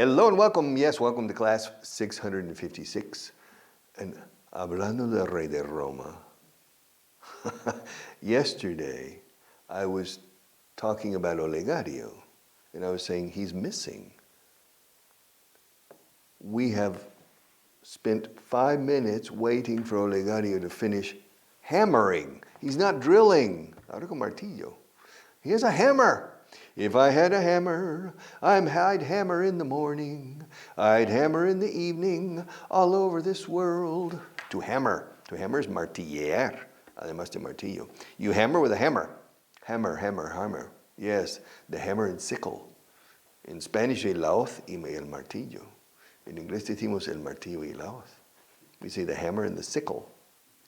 Hello and welcome. Yes, welcome to class 656. And hablando del rey de Roma, yesterday I was talking about Olegario, and I was saying he's missing. We have spent 5 minutes waiting for Olegario to finish hammering. He's not drilling. Ahora con martillo. He has a hammer. If I had a hammer, I'd hammer in the morning. I'd hammer in the evening, all over this world. To hammer is martiller, además de martillo. You hammer with a hammer. Hammer, hammer, hammer. Yes, the hammer and sickle. In Spanish, el la hoz y el martillo. In Inglés decimos el martillo y la hoz. We say the hammer and the sickle.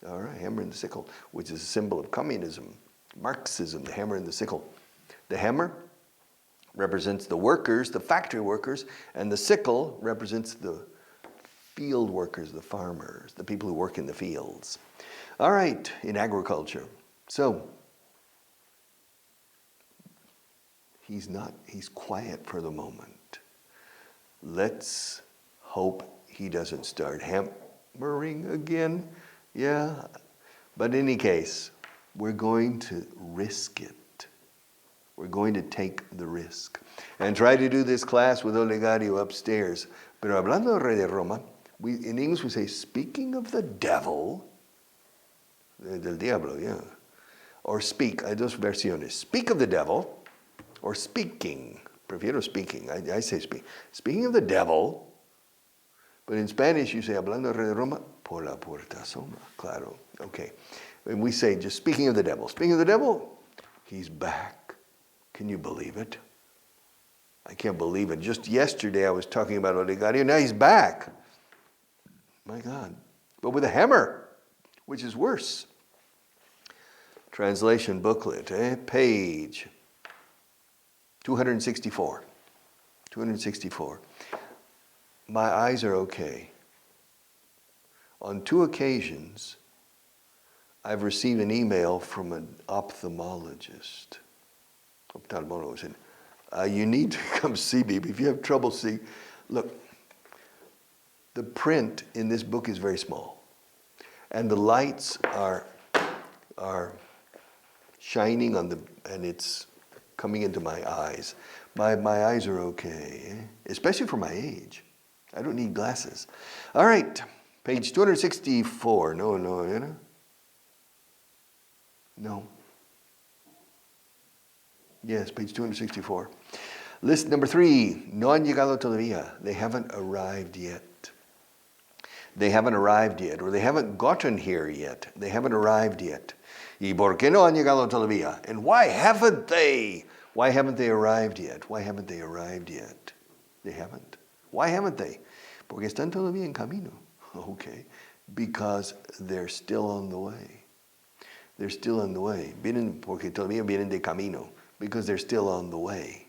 All right, hammer and the sickle, which is a symbol of communism, Marxism, the hammer and the sickle. The hammer represents the workers, the factory workers, and the sickle represents the field workers, the farmers, the people who work in the fields. All right, in agriculture. So, he's quiet for the moment. Let's hope he doesn't start hammering again. Yeah, but in any case, we're going to risk it. We're going to take the risk and try to do this class with Olegario upstairs. Pero hablando del rey de Roma, in English we say, speaking of the devil, del diablo, yeah. Or speak, hay dos versiones. Speak of the devil, or speaking. Prefiero speaking, I say speak. Speaking of the devil, but in Spanish you say, hablando del rey de Roma, por la puerta asoma. Claro, okay. And we say, just speaking of the devil. Speaking of the devil, he's back. Can you believe it? I can't believe it. Just yesterday I was talking about Olegario. Now he's back. My God. But with a hammer, which is worse. Translation booklet, page 264. 264. My eyes are okay. On 2 occasions, I've received an email from an ophthalmologist. Said, you need to come see me. If you have trouble seeing, look, the print in this book is very small, and the lights are shining on and it's coming into my eyes. My eyes are okay, especially for my age. I don't need glasses. All right, page 264. No. Yes, page 264. List number 3. No han llegado todavía. They haven't arrived yet. They haven't arrived yet, or they haven't gotten here yet. They haven't arrived yet. ¿Y por qué no han llegado todavía? And why haven't they? Why haven't they arrived yet? Why haven't they arrived yet? They haven't. Why haven't they? Porque están todavía en camino. Okay. Because they're still on the way. They're still on the way. Porque todavía vienen de camino. Because they're still on the way.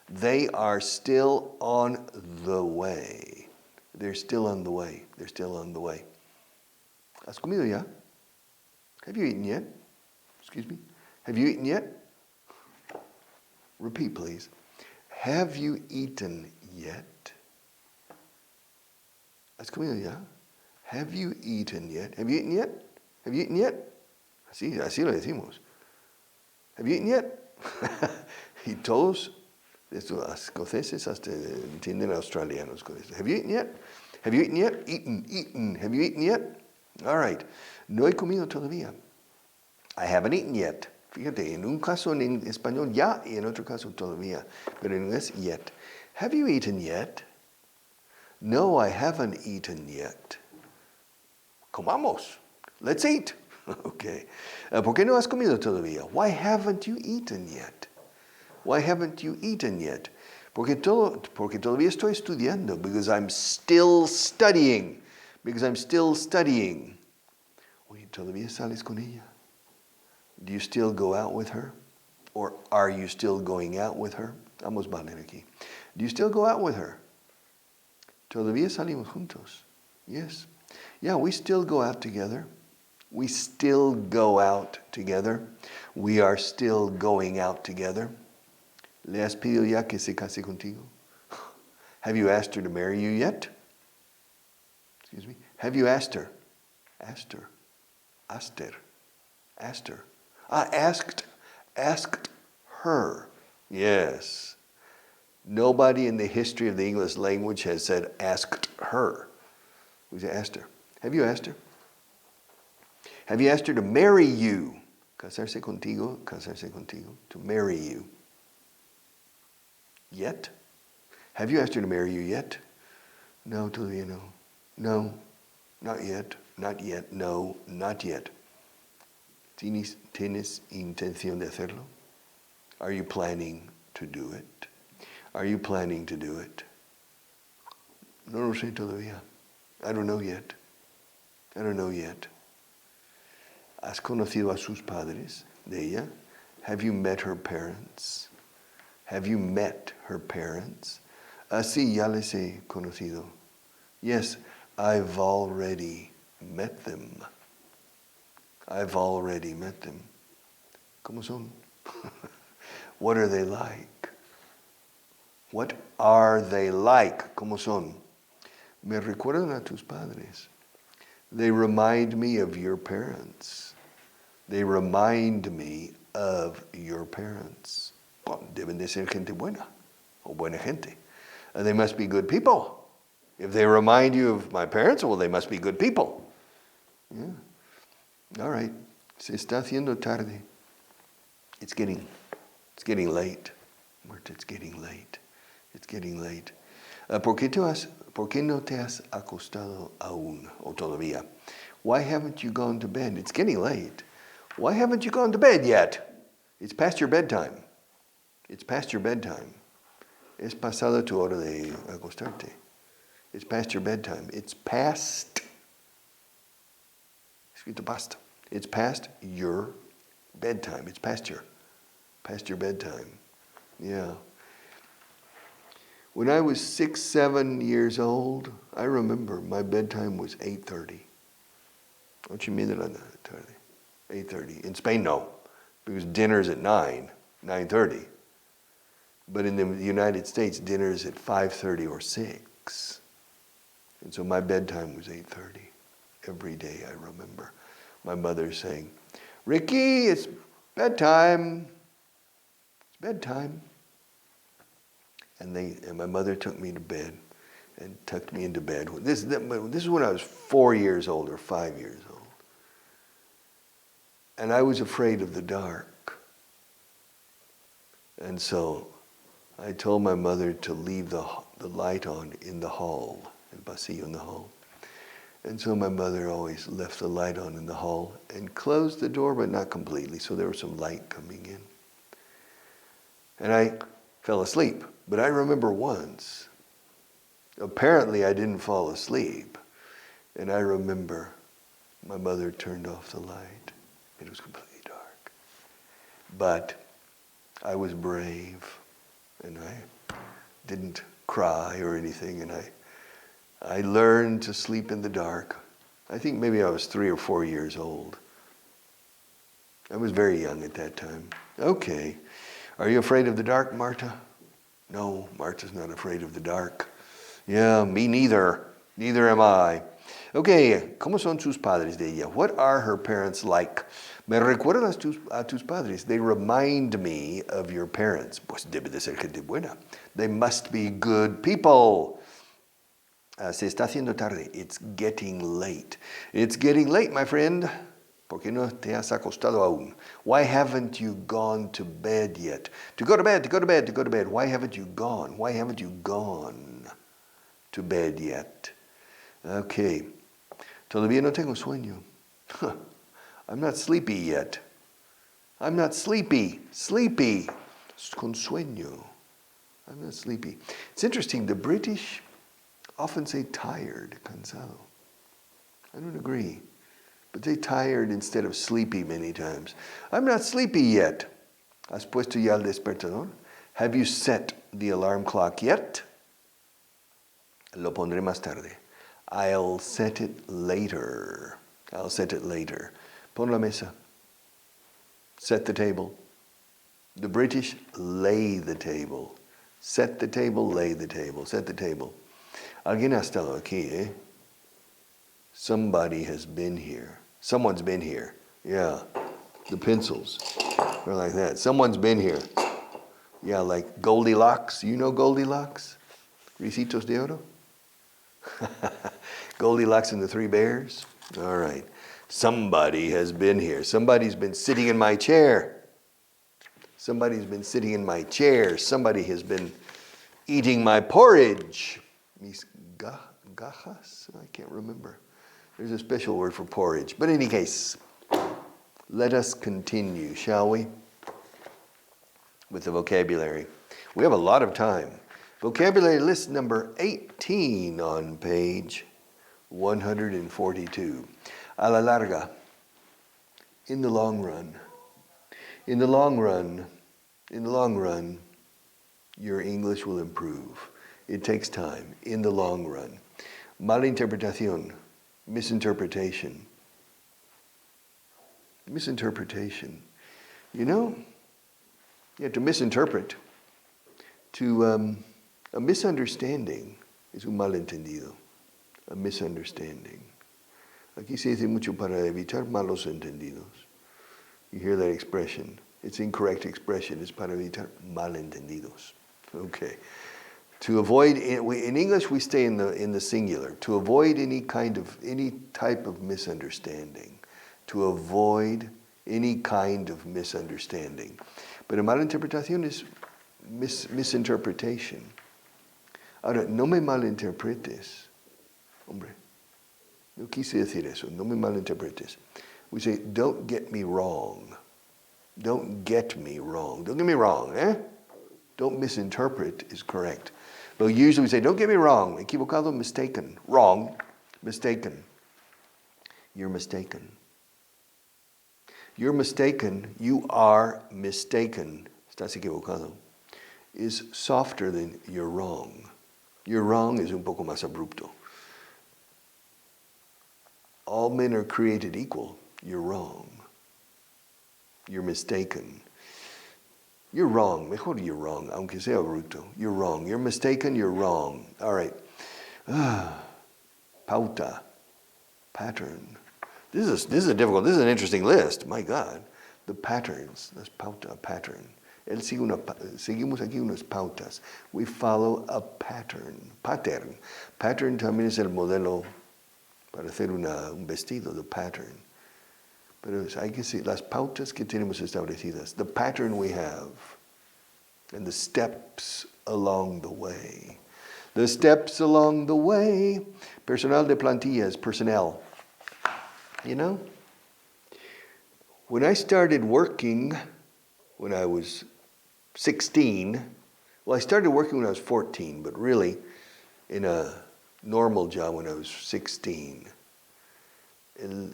They are still on the way. They're still on the way. They're still on the way. ¿Has comido ya? Have you eaten yet? Excuse me? Have you eaten yet? Repeat, please. Have you eaten yet? ¿Has comido ya? Have you eaten yet? Have you eaten yet? Have you eaten yet? Así lo decimos. Have you eaten yet? Y todos estos escoceses hasta entienden australianos con esto. Have you eaten yet? Have you eaten yet? Eaten. Have you eaten yet? All right. No he comido todavía. I haven't eaten yet. Fíjate, en un caso en español ya y en otro caso todavía. Pero en inglés yet. Have you eaten yet? No, I haven't eaten yet. Comamos. Let's eat. Okay. ¿Por qué no has comido todavía? Why haven't you eaten yet? Why haven't you eaten yet? Porque todavía estoy estudiando. Because I'm still studying. Because I'm still studying. Oye, ¿todavía sales con ella? Do you still go out with her? Or are you still going out with her? Vamos a valer aquí. Do you still go out with her? Todavía salimos juntos. Yes. Yeah, we still go out together. We still go out together. We are still going out together. ¿Le has pedido ya que se case contigo? Have you asked her to marry you yet? Excuse me. Have you asked her? Asked her. Asked her. Asked her. Asked her. Yes. Nobody in the history of the English language has said asked her. We say asked her. Have you asked her? Have you asked her to marry you? Casarse contigo, to marry you. Yet? Have you asked her to marry you yet? No, todavía no. No, not yet. Not yet. No, not yet. ¿Tienes intención de hacerlo? Are you planning to do it? Are you planning to do it? No lo sé todavía. I don't know yet. I don't know yet. ¿Has conocido a sus padres, de ella? Have you met her parents? Have you met her parents? Sí, ya les he conocido. Yes, I've already met them. I've already met them. ¿Cómo son? What are they like? What are they like? ¿Cómo son? Me recuerdan a tus padres. They remind me of your parents. They remind me of your parents. Well, deben de ser gente buena, o buena gente. And they must be good people. If they remind you of my parents, well, they must be good people. Yeah. All right. Se está haciendo tarde. It's getting late. Marta, it's getting late. It's getting late. ¿Por qué no te has acostado aún o todavía? Why haven't you gone to bed? It's getting late. Why haven't you gone to bed yet? It's past your bedtime. It's past your bedtime. Es pasada tu hora de acostarte. It's past your bedtime. It's past. Escrito past. It's past your bedtime. It's past your bedtime. Yeah. When I was 6, 7 years old, I remember my bedtime was 8:30. Ocho y media de la tarde. 8:30. In Spain, no, because dinner's at 9:30. But in the United States, dinner's at 5:30 or 6. And so my bedtime was 8:30. Every day I remember my mother saying, Ricky, it's bedtime. It's bedtime. And my mother took me to bed and tucked me into bed. This is when I was 4 years old or 5 years old. And I was afraid of the dark. And so I told my mother to leave the light on in the hall, el pasillo in the hall. And so my mother always left the light on in the hall and closed the door, but not completely, so there was some light coming in. And I fell asleep. But I remember once, apparently I didn't fall asleep, and I remember my mother turned off the light. It was completely dark. But I was brave, and I didn't cry or anything, and I learned to sleep in the dark. I think maybe I was 3 or 4 years old. I was very young at that time. Okay. Are you afraid of the dark, Marta? No, Marta's not afraid of the dark. Yeah, me neither. Neither am I. Okay, ¿cómo son sus padres de ella? What are her parents like? Me recuerdan a tus padres. They remind me of your parents. Pues debe de ser gente buena. They must be good people. Se está haciendo tarde. It's getting late. It's getting late, my friend. ¿Por qué no te has acostado aún? Why haven't you gone to bed yet? To go to bed, to go to bed, to go to bed. Why haven't you gone? Why haven't you gone to bed yet? Okay. Todavía no tengo sueño. I'm not sleepy yet. I'm not sleepy. Sleepy. Con sueño. I'm not sleepy. It's interesting. The British often say tired, cansado. I don't agree. But they tired instead of sleepy many times. I'm not sleepy yet. ¿Has puesto ya el despertador? Have you set the alarm clock yet? Lo pondré más tarde. I'll set it later. I'll set it later. Pon la mesa. Set the table. The British lay the table. Set the table, lay the table, set the table. Alguien ha estado aquí, eh? Somebody has been here. Someone's been here. Yeah, the pencils are like that. Someone's been here. Yeah, like Goldilocks. You know Goldilocks? Ricitos de Oro? Goldilocks and the Three Bears? All right. Somebody has been here. Somebody's been sitting in my chair. Somebody's been sitting in my chair. Somebody has been eating my porridge. Mis gajas? I can't remember. There's a special word for porridge. But in any case, let us continue, shall we? With the vocabulary. We have a lot of time. Vocabulary list number 18 on page 142. A la larga. In the long run. In the long run. In the long run, your English will improve. It takes time. In the long run. Malinterpretación. Misinterpretation. Misinterpretation. You know, to misinterpret, a misunderstanding es un malentendido. A misunderstanding. Aquí se dice mucho para evitar malos entendidos. You hear that expression. It's incorrect expression. It's para evitar malentendidos. Okay. To avoid, in English we stay in the singular. To avoid any type of misunderstanding. To avoid any kind of misunderstanding. Pero malinterpretación es misinterpretation. Ahora, no me malinterpretes. Hombre, no quise decir eso. No me malinterpretes. We say, don't get me wrong. Don't get me wrong. Don't get me wrong, eh? Don't misinterpret is correct. But usually we say, don't get me wrong. Equivocado, mistaken. Wrong, mistaken. You're mistaken. You're mistaken. You are mistaken. Estás equivocado. Is softer than you're wrong. You're wrong is un poco más abrupto. All men are created equal. You're wrong. You're mistaken. You're wrong. Mejor you're wrong, aunque sea bruto. You're wrong. You're mistaken, you're wrong. All right. Pauta. Pattern. This is an interesting list. My God. The patterns. That's pauta, pattern. Seguimos aquí unas pautas. We follow a pattern. Pattern. Pattern también es el modelo para hacer un vestido, the pattern. Pero hay que decir, las pautas que tenemos establecidas, the pattern we have, and the steps along the way. The steps along the way. Personal de plantilla is personnel. You know, when I started working when I was 16, well, I started working when I was 14, but really in a normal job when I was 16. El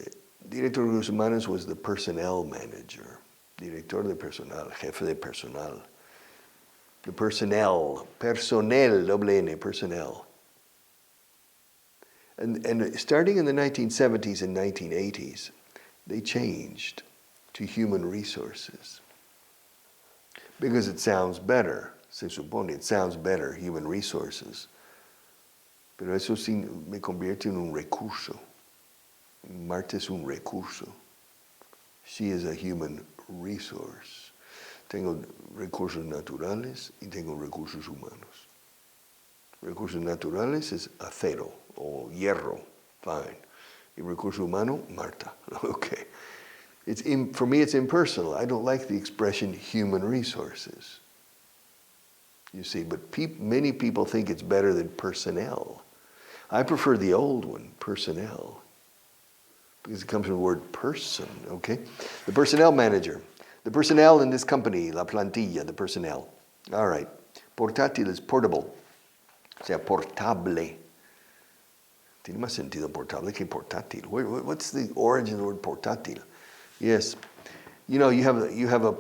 director de recursos humanos was the personnel manager. Director de personal, jefe de personal. The personnel, doble N, personnel. And starting in the 1970s and 1980s, they changed to human resources. Because it sounds better, se supone, it sounds better, human resources. Pero eso sí me convierte en un recurso. Marta es un recurso. She is a human resource. Tengo recursos naturales y tengo recursos humanos. Recursos naturales es acero o hierro, fine. Y recurso humano, Marta. Okay. For me, it's impersonal. I don't like the expression human resources. You see, but many people think it's better than personnel. I prefer the old one, personnel, because it comes from the word person, okay? The personnel manager. The personnel in this company, la plantilla, the personnel. All right. Portátil is portable. O sea, portable. Tiene más sentido portable que portátil. What's the origin of the word portátil? Yes. You know, you have a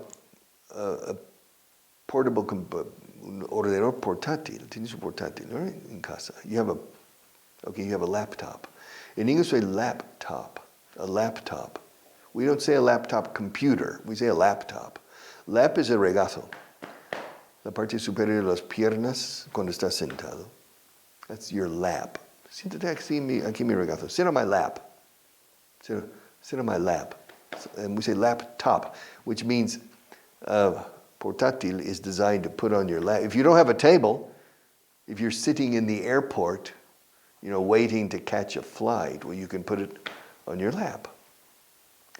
portable, un ordenador portátil. Tienes un portátil, right? In casa. You have a laptop. In English, we say laptop. A laptop. We don't say a laptop computer. We say a laptop. Lap is el regazo. la parte superior de las piernas cuando estás sentado. That's your lap. Siéntate aquí en mi regazo. Sit on my lap. Sit on my lap. And we say laptop, which means portátil is designed to put on your lap. If you don't have a table, if you're sitting in the airport, waiting to catch a flight, well, you can put it on your lap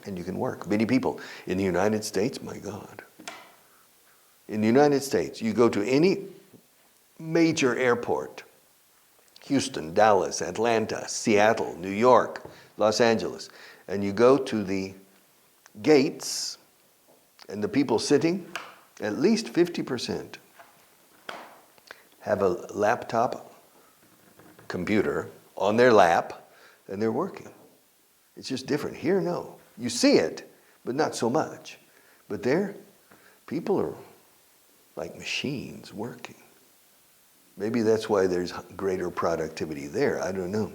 and you can work. Many people in the United States, my God. In the United States, you go to any major airport, Houston, Dallas, Atlanta, Seattle, New York, Los Angeles, and you go to the gates and the people sitting, at least 50% have a laptop computer on their lap and they're working. It's just different. Here, no. You see it, but not so much. But there, people are like machines working. Maybe that's why there's greater productivity there. I don't know.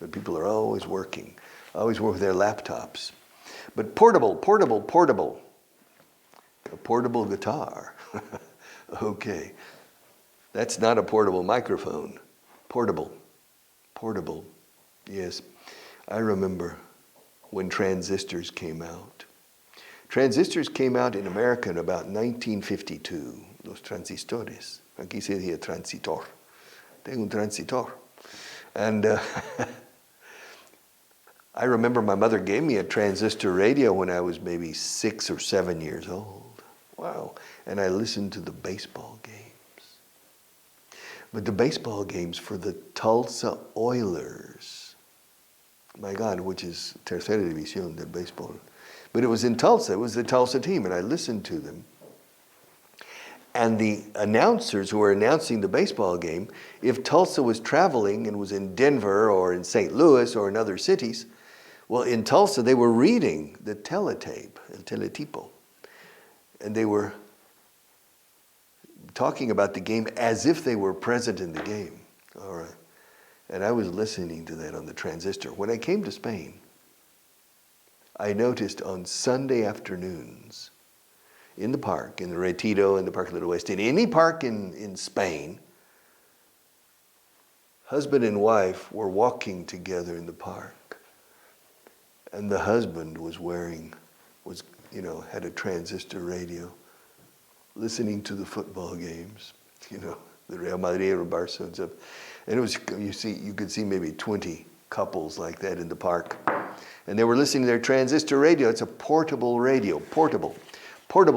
But people are always working. Always work with their laptops. But portable. A portable guitar. Okay. That's not a portable microphone. Portable. Yes. I remember when transistors came out. Transistors came out in America in about 1952. Los transistores. Aquí se dice transitor. Tengo un transitor. And I remember my mother gave me a transistor radio when I was maybe 6 or 7 years old. Wow. And I listened to the baseball games. But the baseball games for the Tulsa Oilers. My God, which is Tercera División del Béisbol. But it was in Tulsa. It was the Tulsa team, and I listened to them. And the announcers who were announcing the baseball game, if Tulsa was traveling and was in Denver or in St. Louis or in other cities, well, in Tulsa, they were reading the teletape, el teletipo. And they were talking about the game as if they were present in the game. All right. And I was listening to that on the transistor. When I came to Spain, I noticed on Sunday afternoons, in the park, in the Retiro, in the Parque del Oeste, in any park in Spain, husband and wife were walking together in the park. And the husband had a transistor radio, listening to the football games, the Real Madrid or Barça and stuff. And it was, you could see maybe 20 couples like that in the park. And they were listening to their transistor radio. It's a portable radio, portable. All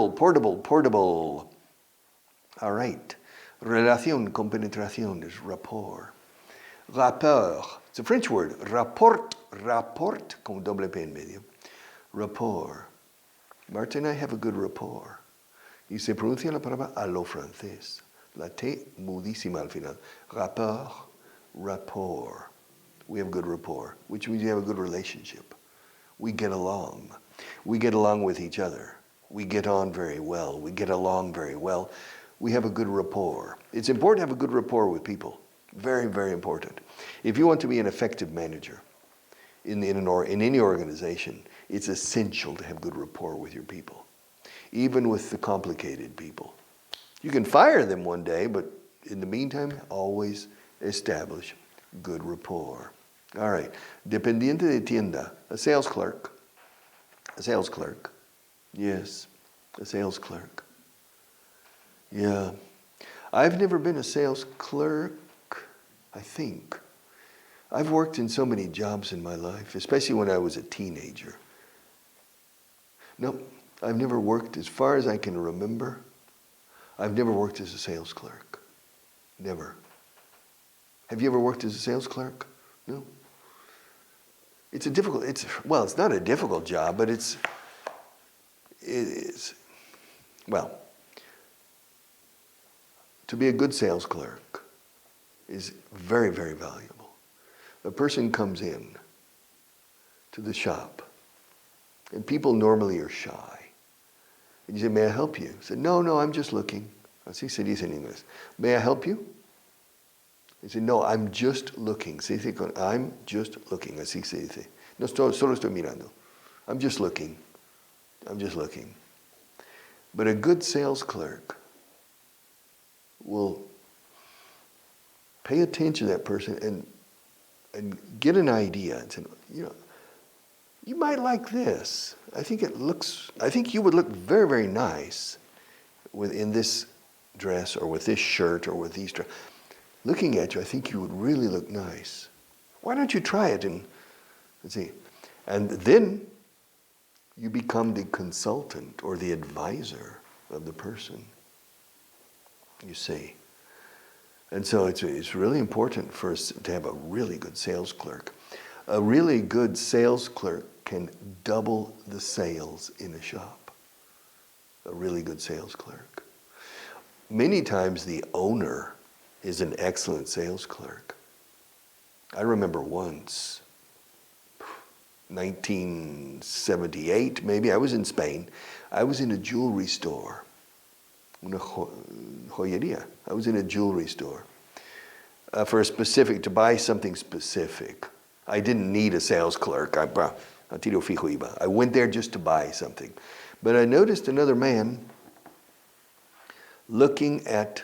right. Relación con penetración is rapport. Rapport. It's a French word. Rapport con doble P en medio. Rapport. Marta and I have a good rapport. Y se pronuncia la palabra a lo francés. La T mudísima al final. Rapport. We have good rapport, which means we have a good relationship. We get along. We get along with each other. We get on very well. We get along very well. We have a good rapport. It's important to have a good rapport with people. Very, very important. If you want to be an effective manager in any organization, it's essential to have good rapport with your people, even with the complicated people. You can fire them one day, but in the meantime, always establish good rapport. All right. Dependiente de tienda, a sales clerk. A sales clerk. Yes, a sales clerk. Yeah. I've never been a sales clerk, I think. I've worked in so many jobs in my life, especially when I was a teenager. No, I've never worked, as far as I can remember, I've never worked as a sales clerk. Never. Have you ever worked as a sales clerk? No. It's not a difficult job, but it is. Well, to be a good sales clerk is very, very valuable. A person comes in to the shop, and people normally are shy. And you say, may I help you? I said, no, I'm just looking. Así se dice en inglés. May I help you? He said, no, I'm just looking. Se dice con, I'm just looking. Así se dice. No, solo estoy mirando. I'm just looking. I'm just looking. But a good sales clerk will pay attention to that person and get an idea and say, you might like this. I think you would look very, very nice in this dress or with this shirt or with these dresses. Looking at you, I think you would really look nice. Why don't you try it and see? And then you become the consultant or the advisor of the person. You see. And so it's really important for us to have a really good sales clerk. A really good sales clerk can double the sales in a shop. A really good sales clerk. Many times the owner is an excellent sales clerk. I remember once, 1978 maybe, I was in Spain. I was in a jewelry store, una joyería. I was in a jewelry store to buy something specific. I didn't need a sales clerk. I went there just to buy something. But I noticed another man looking at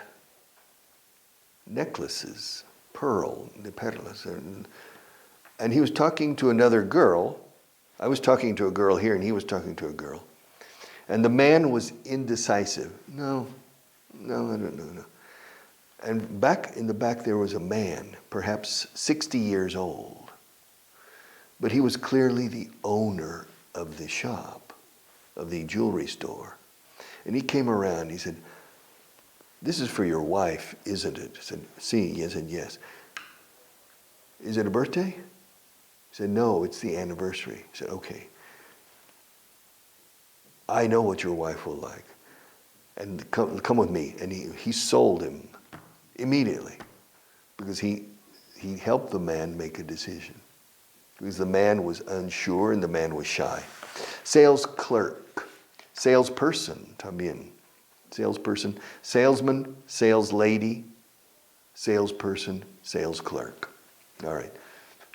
necklaces, perlas, and he was talking to another girl. I was talking to a girl here, and he was talking to a girl. And the man was indecisive. No, I don't know. And back in the back there was a man, perhaps 60 years old. But he was clearly the owner of the shop, of the jewelry store. And he came around, he said, "This is for your wife, isn't it?" I said, "Sí," he said, "Yes." "Is it a birthday?" He said, "No, it's the anniversary." He said, "Okay. I know what your wife will like. And come with me." And he sold him immediately because he helped the man make a decision. Because the man was unsure and the man was shy. Sales clerk, salesperson también. Salesperson, salesman, sales lady, salesperson, sales clerk. All right.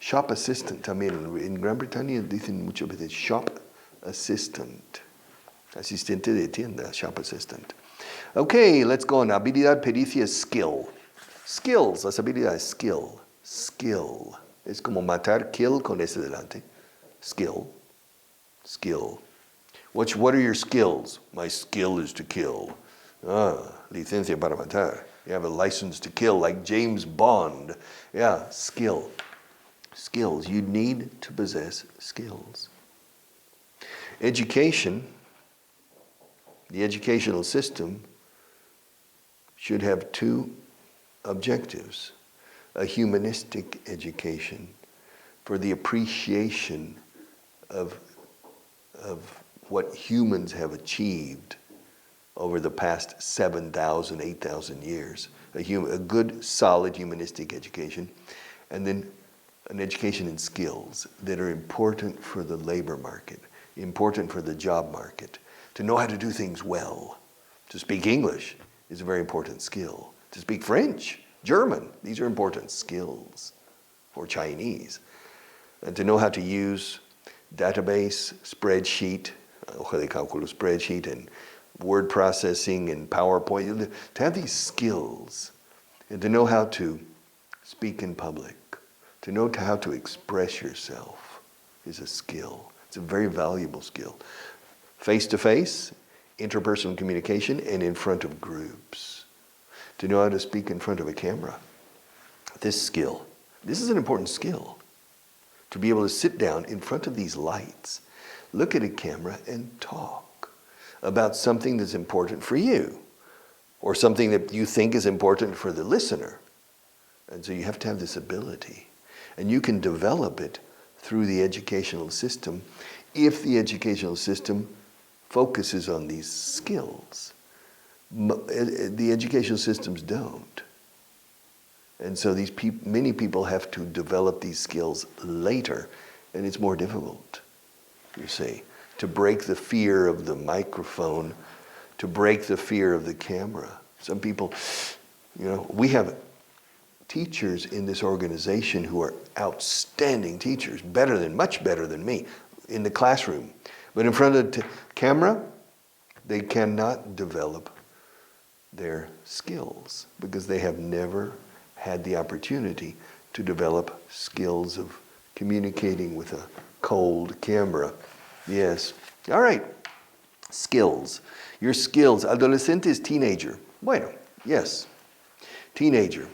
Shop assistant también. En Gran Bretaña dicen muchas veces shop assistant. Asistente de tienda, shop assistant. Okay, let's go on. Habilidad, pericia, skill. Skills, las habilidades, skill. Skill. Es como matar, kill con ese delante. Skill. What are your skills? My skill is to kill. Licencia para matar. You have a license to kill like James Bond. Yeah, skill. Skills. You need to possess skills. Education. The educational system should have two objectives. A humanistic education for the appreciation of what humans have achieved over the past 7,000, 8,000 years. A good, solid humanistic education. And then an education in skills that are important for the labor market, important for the job market. To know how to do things well. To speak English is a very important skill. To speak French, German, these are important skills. Or Chinese. And to know how to use database, spreadsheet, hoja de cálculo spreadsheet, and word processing and PowerPoint. To have these skills and to know how to speak in public, to know how to express yourself is a skill. It's a very valuable skill. Face-to-face, interpersonal communication, and in front of groups. To know how to speak in front of a camera. This skill. This is an important skill. To be able to sit down in front of these lights, look at a camera and talk about something that's important for you. Or something that you think is important for the listener. And so you have to have this ability. And you can develop it through the educational system if the educational system focuses on these skills. The educational systems don't. And so many people have to develop these skills later, and it's more difficult, you see, to break the fear of the microphone, to break the fear of the camera. Some people, we have teachers in this organization who are outstanding teachers, much better than me, in the classroom. But in front of the camera, they cannot develop their skills because they have never had the opportunity to develop skills of communicating with a cold camera. Yes. All right. Skills. Your skills. Adolescente is teenager. Bueno, yes. Teenager.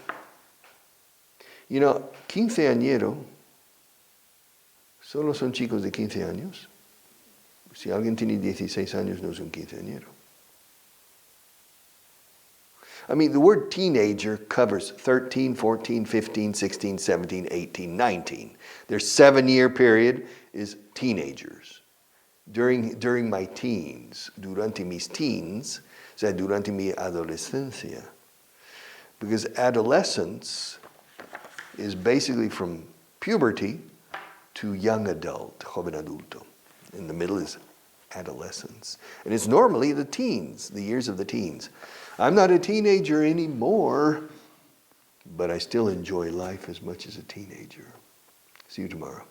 You know, quinceañero solo son chicos de 15 años. Si alguien tiene 16 años, no es un quinceañero. I mean, the word teenager covers 13, 14, 15, 16, 17, 18, 19. Their 7-year period is teenagers. During my teens, durante mis teens, o sea, durante mi adolescencia. Because adolescence is basically from puberty to young adult, joven adulto. In the middle is adolescence. And it's normally the teens, the years of the teens. I'm not a teenager anymore, but I still enjoy life as much as a teenager. See you tomorrow.